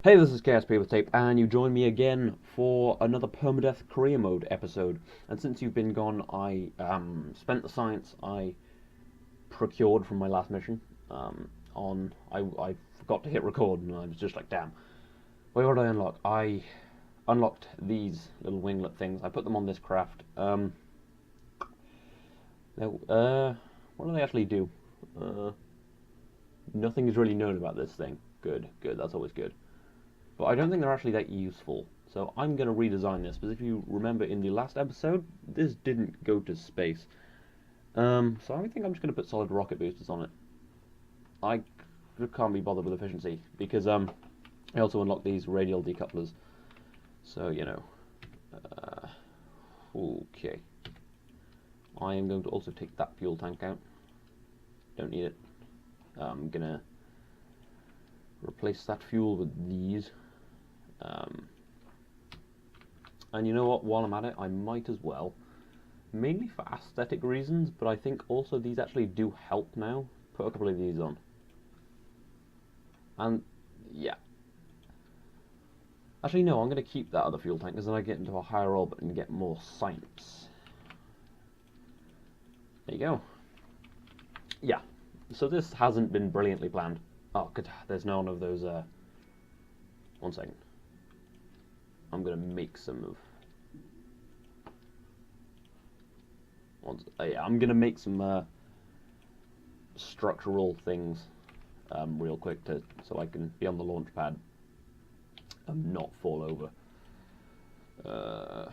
Hey, this is KSP with Tape, and you join me again for another Permadeath Career Mode episode. And since you've been gone, I spent the science I procured from my last mission I forgot to hit record, and I was just like, damn. Wait, what did I unlock? I unlocked these little winglet things. I put them on this craft. What do they actually do? Nothing is really known about this thing. Good, that's always good. But I don't think they're actually that useful. So I'm going to redesign this, because if you remember in the last episode, this didn't go to space. So I think I'm just going to put solid rocket boosters on it. I can't be bothered with efficiency, because I also unlocked these radial decouplers. So, you know. Okay. I am going to also take that fuel tank out. Don't need it. I'm going to replace that fuel with these. And you know what, while I'm at it, I might as well, mainly for aesthetic reasons, but I think also these actually do help now, put a couple of these on. And, yeah. Actually, no, I'm going to keep that other fuel tank, because then I get into a higher orbit and get more science. There you go. Yeah, so this hasn't been brilliantly planned. Oh, good, there's none of those, one second. I'm going to make some of... yeah, I'm going to make some structural things real quick so I can be on the launch pad and not fall over. There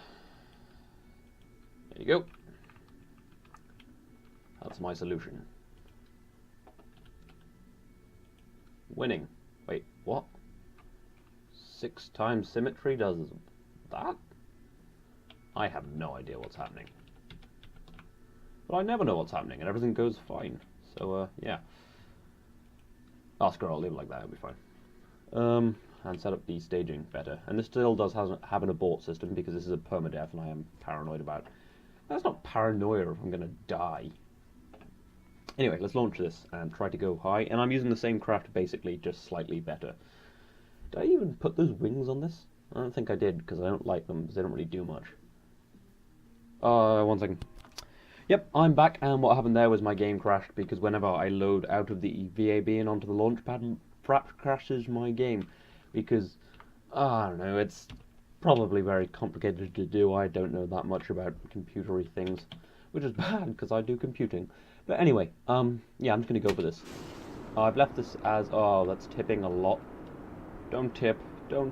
you go. That's my solution. Winning. Wait, what? 6 times symmetry does that? I have no idea what's happening. But I never know what's happening, and everything goes fine. So, yeah. Oh, screw it, I'll leave it like that, it'll be fine. And set up the staging better. And this still does have an abort system, because this is a permadeath, and I am paranoid about it. That's not paranoia if I'm going to die. Anyway, let's launch this and try to go high. And I'm using the same craft, basically, just slightly better. Did I even put those wings on this? I don't think I did, because I don't like them, because they don't really do much. One second. Yep, I'm back, and what happened there was my game crashed, because whenever I load out of the VAB and onto the launch pad, crashes my game. Because, I don't know, it's probably very complicated to do. I don't know that much about computery things, which is bad, because I do computing. But anyway, yeah, I'm just going to go for this. I've left this as, oh, that's tipping a lot. Don't tip, no,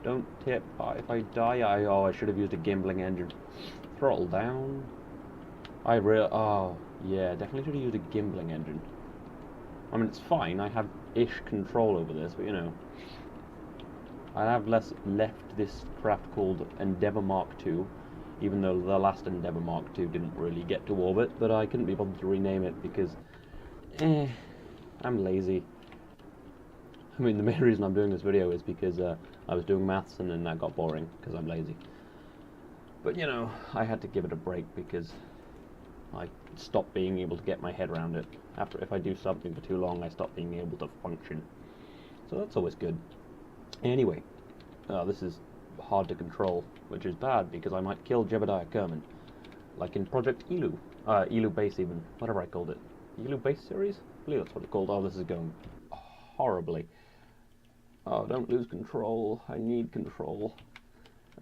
don't tip. If I die, I should have used a gimbling engine. Throttle down. Oh, yeah, definitely should have used a gimbling engine. I mean, it's fine, I have ish control over this, but you know. I have left this craft called Endeavour Mark II, even though the last Endeavour Mark II didn't really get to orbit, but I couldn't be bothered to rename it because, I'm lazy. I mean, the main reason I'm doing this video is because I was doing maths and then that got boring, because I'm lazy. But, you know, I had to give it a break because I stopped being able to get my head around it. If I do something for too long, I stop being able to function. So that's always good. Anyway, this is hard to control, which is bad because I might kill Jebediah Kerman. Like in Project Elu. Elu Base even. Whatever I called it. Elu Base series? I believe that's what it's called. Oh, this is going horribly. Oh, don't lose control. I need control.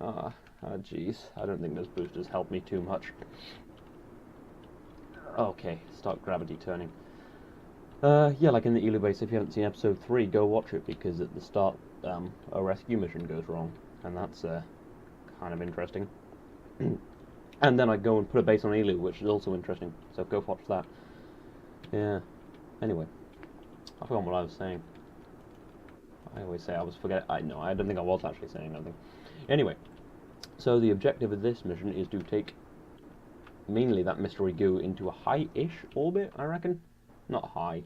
Jeez. I don't think those boosters help me too much. Okay, start gravity turning. Yeah, like in the Elu Base, if you haven't seen episode 3, go watch it, because at the start, a rescue mission goes wrong, and that's, kind of interesting. And then I go and put a base on Elu, which is also interesting, so go watch that. Yeah. Anyway, I forgot what I was saying. I always say I was forgetting. I don't think I was actually saying anything. Anyway, so the objective of this mission is to take mainly that mystery goo into a high-ish orbit, I reckon. Not high,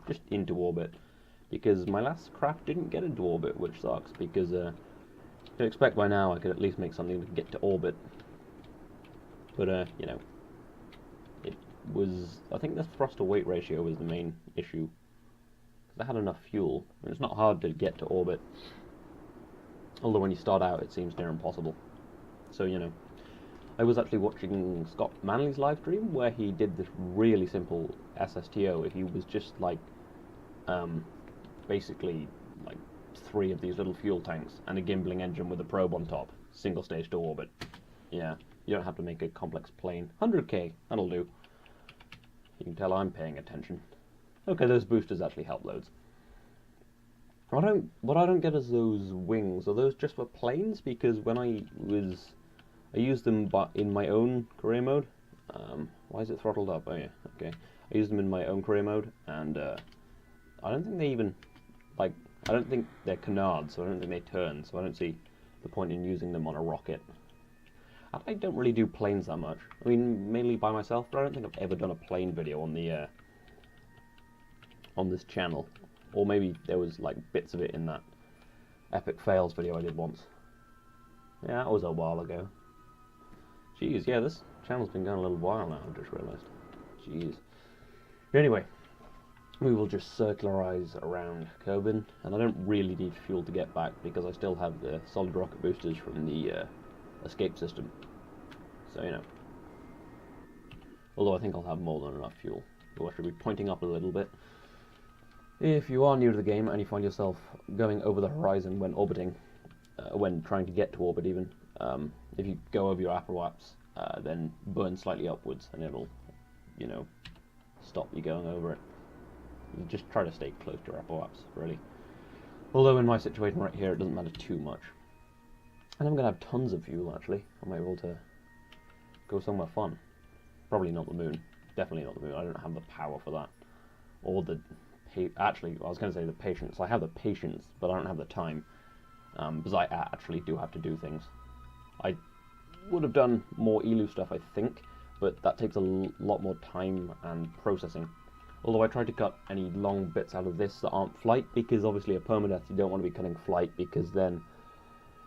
just into orbit. Because my last craft didn't get into orbit, which sucks, because you'd expect by now I could at least make something that could get to orbit. But, you know, it was, I think the thrust to weight ratio was the main issue. they had enough fuel. I mean, it's not hard to get to orbit, although when you start out it seems near impossible. So, you know, I was actually watching Scott Manley's live stream where he did this really simple SSTO. He was just like, basically like 3 of these little fuel tanks and a gimbling engine with a probe on top, single stage to orbit. Yeah, you don't have to make a complex plane. 100k, that'll do. You can tell I'm paying attention. Okay, those boosters actually help loads. What I don't get is those wings. Are those just for planes? Because when I used them in my own career mode. Why is it throttled up? Oh yeah, okay. I used them in my own career mode, and I don't think they even, like, I don't think they're canards, so I don't think they turn, so I don't see the point in using them on a rocket. I don't really do planes that much. I mean, mainly by myself, but I don't think I've ever done a plane video on the on this channel. Or maybe there was like bits of it in that epic fails video I did once. Yeah, that was a while ago. Jeez, yeah, this channel's been going a little while now, I just realised. Jeez. Anyway, we will just circularize around Kerbal, and I don't really need fuel to get back because I still have the solid rocket boosters from the escape system. So, you know. Although I think I'll have more than enough fuel. So I should be pointing up a little bit. If you are new to the game and you find yourself going over the horizon when orbiting, when trying to get to orbit even, if you go over your apoaps, then burn slightly upwards and it'll, you know, stop you going over it. You just try to stay close to your apoaps, really. Although in my situation right here, it doesn't matter too much. And I'm going to have tons of fuel, actually. I might be able to go somewhere fun. Probably not the moon. Definitely not the moon. I don't have the power for that. Or the... Actually, I was going to say the patience. I have the patience, but I don't have the time. Because I actually do have to do things. I would have done more ELU stuff, I think, but that takes a lot more time and processing. Although I tried to cut any long bits out of this that aren't flight, because obviously at Permadeath you don't want to be cutting flight, because then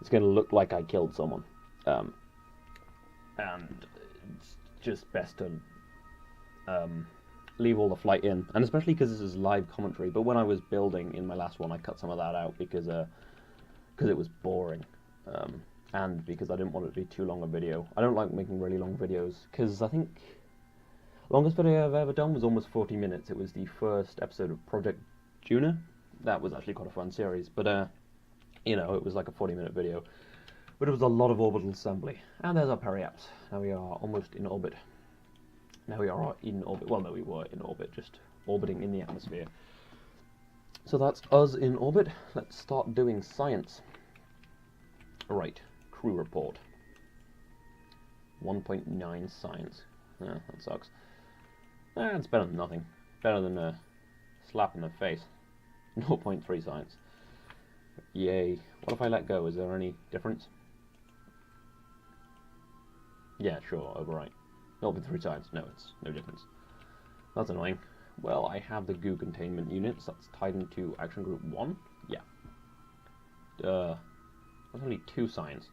it's going to look like I killed someone. And it's just best to leave all the flight in, and especially because this is live commentary. But when I was building in my last one, I cut some of that out because it was boring, and because I didn't want it to be too long a video. I don't like making really long videos, because I think the longest video I've ever done was almost 40 minutes. It was the first episode of Project Juno. That was actually quite a fun series, but you know, it was like a 40-minute video. But it was a lot of orbital assembly. And there's our periaps. Now we are almost in orbit. Now we are in orbit. Well, no, we were in orbit, just orbiting in the atmosphere. So that's us in orbit. Let's start doing science. Right, crew report. 1.9 science. Yeah, that sucks. It's better than nothing. Better than a slap in the face. 0.3 science. Yay. What if I let go? Is there any difference? Yeah, sure, overwrite. 0.3 science. No, it's no difference. That's annoying. Well, I have the goo containment units. That's tied into action group 1. Yeah. That's only 2 science.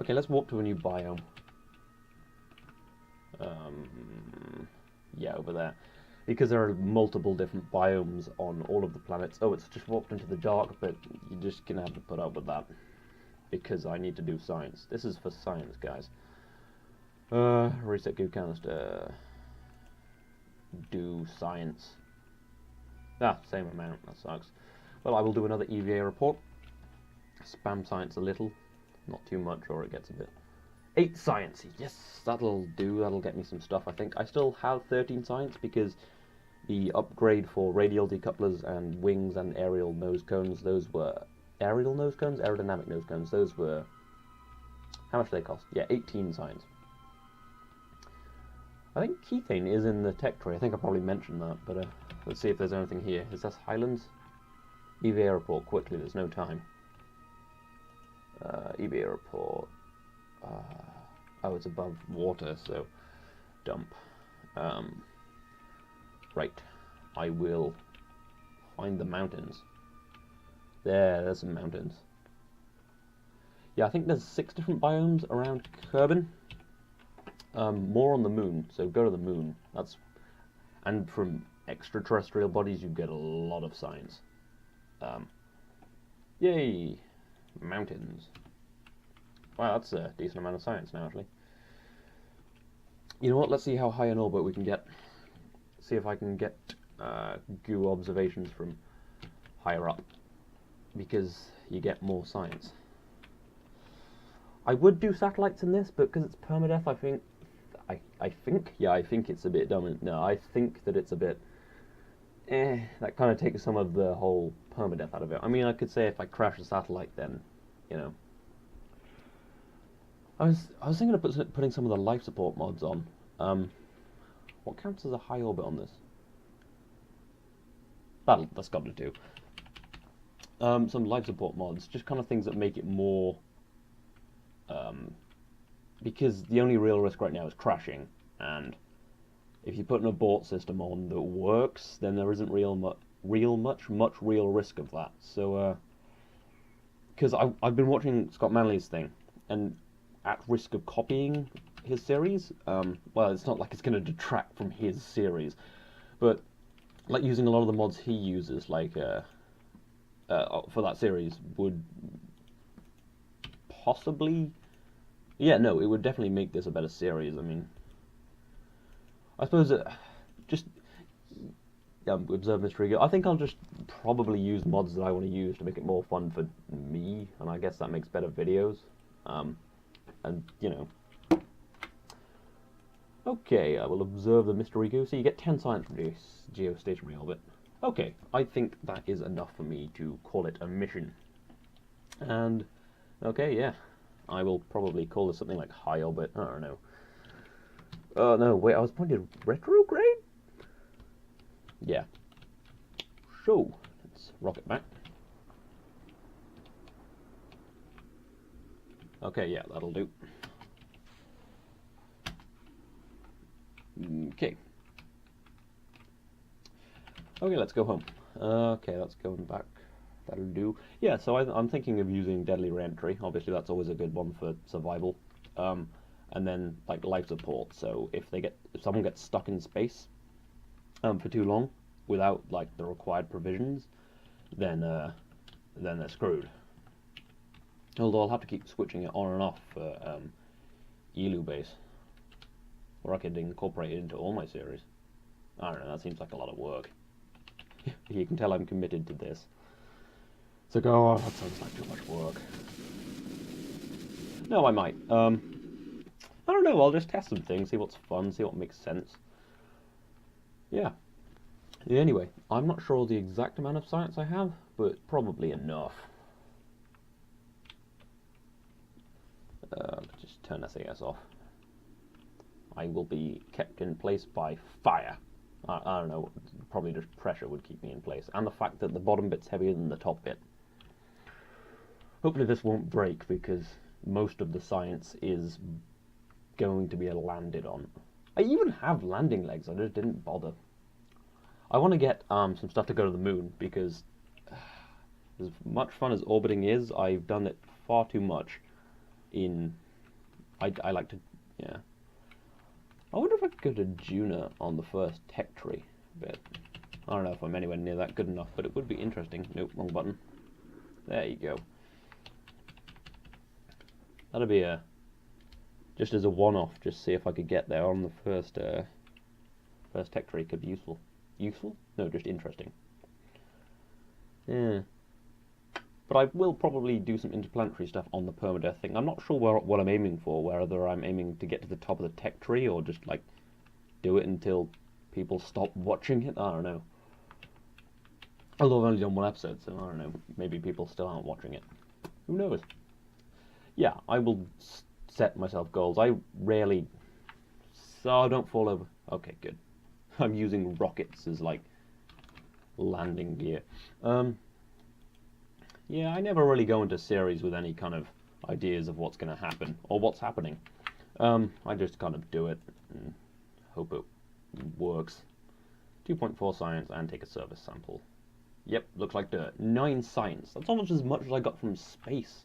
Okay, let's walk to a new biome. Yeah, over there. Because there are multiple different biomes on all of the planets. Oh, it's just walked into the dark, but you're just gonna have to put up with that. Because I need to do science. This is for science, guys. Reset goo canister. Do science. Ah, same amount, that sucks. Well, I will do another EVA report. Spam science a little. Not too much, or it gets a bit... 8 science! Yes, that'll do. That'll get me some stuff, I think. I still have 13 science, because the upgrade for radial decouplers and wings and aerial nose cones, those were... Aerial nose cones? Aerodynamic nose cones. Those were... How much do they cost? Yeah, 18 science. I think Kethane is in the tech tree. I think I probably mentioned that, but let's see if there's anything here. Is that Highlands? EVA report, quickly, there's no time. EVA report. Oh, it's above water, so dump. Right. I will find the mountains. There's some mountains. Yeah, I think there's 6 different biomes around Kerbal. More on the moon, so go to the moon. And from extraterrestrial bodies, you get a lot of science. Yay! Mountains. Wow, that's a decent amount of science now, actually. You know what? Let's see how high in orbit we can get. See if I can get goo observations from higher up, because you get more science. I would do satellites in this, but because it's permadeath, I think it's a bit dumb. No, I think that it's a bit. That kind of takes some of the whole permadeath out of it. I mean, I could say if I crash a satellite, then, you know. I was thinking of putting some of the life support mods on. What counts as a high orbit on this? That's got to do. Some life support mods, just kind of things that make it more. Because the only real risk right now is crashing, and if you put an abort system on that works, then there isn't much real risk of that. So, because I've been watching Scott Manley's thing, and at risk of copying his series, well, it's not like it's going to detract from his series, but like using a lot of the mods he uses, like for that series, would possibly, yeah, no, it would definitely make this a better series. I mean, I suppose just observe mystery. I think I'll just probably use mods that I want to use to make it more fun for me, and I guess that makes better videos. And you know, okay, I will observe the mystery goo. So you get 10 science from geostationary orbit. Okay, I think that is enough for me to call it a mission. And okay, yeah, I will probably call this something like high orbit. I don't know. Oh no, wait, I was pointed retrograde? Yeah. So, let's rocket back. Okay, yeah, that'll do. Okay. Okay, let's go home. Okay, that's going back. That'll do. Yeah, so I'm thinking of using deadly reentry. Obviously, that's always a good one for survival. And then like life support. So if someone gets stuck in space for too long without like the required provisions, then they're screwed. Although I'll have to keep switching it on and off for Elu base, or I could incorporate it into all my series. I don't know. That seems like a lot of work. You can tell I'm committed to this. It's like, oh, that sounds like too much work. No, I might. I don't know, I'll just test some things, see what's fun, see what makes sense. Yeah. Anyway, I'm not sure the exact amount of science I have, but probably enough. Just turn SAS off. I will be kept in place by fire. I don't know, probably just pressure would keep me in place. And the fact that the bottom bit's heavier than the top bit. Hopefully this won't break, because most of the science is going to be landed on. I even have landing legs, I just didn't bother. I want to get some stuff to go to the moon, because as much fun as orbiting is, I've done it far too much in... I like to... yeah. I wonder if I could go to Juna on the first tech tree, but I don't know if I'm anywhere near that good enough, but it would be interesting. Nope, wrong button. There you go. That'll be a... just as a one-off, just see if I could get there on the first tech tree. Could be useful. Useful? No, just interesting. Yeah. But I will probably do some interplanetary stuff on the permadeath thing. I'm not sure what I'm aiming for, whether I'm aiming to get to the top of the tech tree or just, like, do it until people stop watching it. I don't know. Although I've only done one episode, so I don't know. Maybe people still aren't watching it. Who knows? Yeah, I will set myself goals. I rarely... so don't fall over. Okay, good. I'm using rockets as, like, landing gear. Yeah, I never really go into series with any kind of ideas of what's going to happen, or what's happening. I just kind of do it, and hope it works. 2.4 science, and take a service sample. Yep, looks like dirt. 9 science. That's almost as much as I got from space.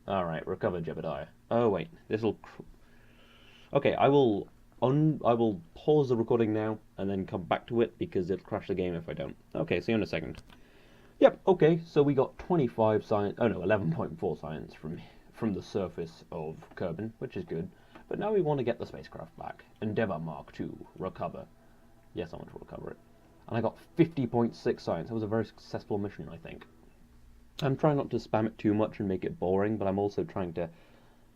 Alright, recover Jebediah. Oh, wait, this'll... okay, I will I will pause the recording now and then come back to it because it'll crash the game if I don't. Okay, see you in a second. Yep, okay, so we got 25 science, oh no, 11.4 science from the surface of Kerbal, which is good. But now we want to get the spacecraft back. Endeavour Mark II, recover. Yes, I want to recover it. And I got 50.6 science. That was a very successful mission, I think. I'm trying not to spam it too much and make it boring, but I'm also trying to,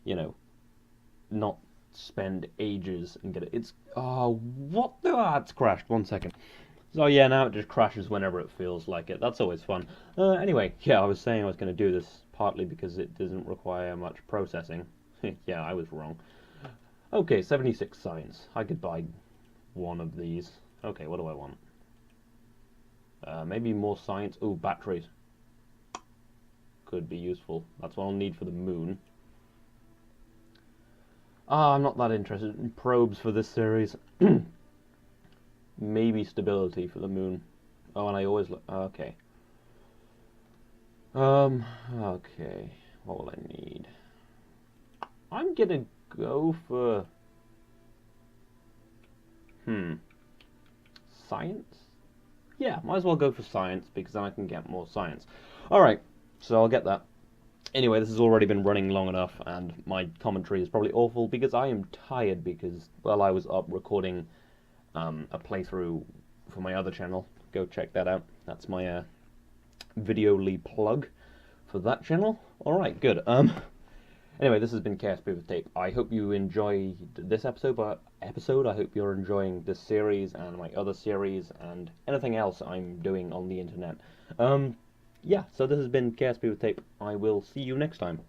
you know, not spend ages and get it. It's, oh, what the, it's crashed, 1 second. So yeah, now it just crashes whenever it feels like it. That's always fun. Anyway, yeah, I was saying I was going to do this partly because it doesn't require much processing. Yeah, I was wrong. Okay, 76 science. I could buy one of these. Okay, what do I want? Maybe more science. Ooh, batteries. Could be useful. That's what I'll need for the moon. I'm not that interested in probes for this series. Maybe stability for the moon. Oh, and I always look. Okay. Okay. What will I need? I'm gonna go for. Science? Yeah, might as well go for science because then I can get more science. Alright, so I'll get that. Anyway, this has already been running long enough, and my commentary is probably awful because I am tired because, well, I was up recording a playthrough for my other channel. Go check that out. That's my Videoly plug for that channel. Alright, good. Anyway, this has been Chaos with Tape. I hope you enjoyed this episode. I hope you're enjoying this series and my other series and anything else I'm doing on the internet. Yeah, so this has been Chaos with Tape. I will see you next time.